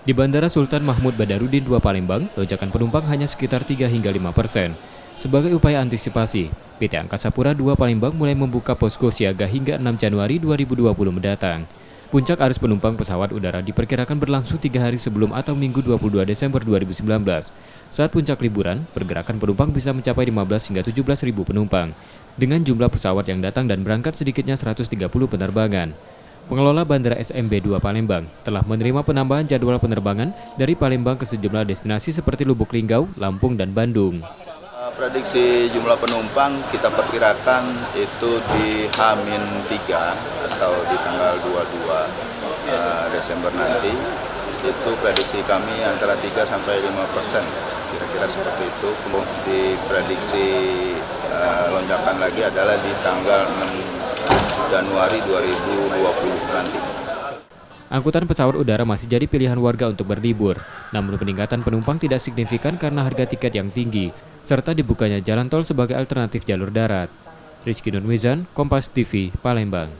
Di Bandara Sultan Mahmud Badarudin II Palembang, lonjakan penumpang hanya sekitar 3 hingga 5%. Sebagai upaya antisipasi, PT Angkasa Pura II Palembang mulai membuka posko siaga hingga 6 Januari 2020 mendatang. Puncak arus penumpang pesawat udara diperkirakan berlangsung 3 hari sebelum atau Minggu 22 Desember 2019. Saat puncak liburan, pergerakan penumpang bisa mencapai 15 hingga 17 ribu penumpang, dengan jumlah pesawat yang datang dan berangkat sedikitnya 130 penerbangan. Pengelola Bandara SMB 2 Palembang telah menerima penambahan jadwal penerbangan dari Palembang ke sejumlah destinasi seperti Lubuk Linggau, Lampung, dan Bandung. Prediksi jumlah penumpang kita perkirakan itu di H-3 atau di tanggal 22 Desember nanti. Itu prediksi kami antara 3 sampai 5%, kira-kira seperti itu. Kemudian diprediksi lonjakan lagi adalah di tanggal 6 Januari 2020 nanti. Angkutan pesawat udara masih jadi pilihan warga untuk berlibur, namun peningkatan penumpang tidak signifikan karena harga tiket yang tinggi, serta dibukanya jalan tol sebagai alternatif jalur darat. Rizky Nurmizan, Kompas TV, Palembang.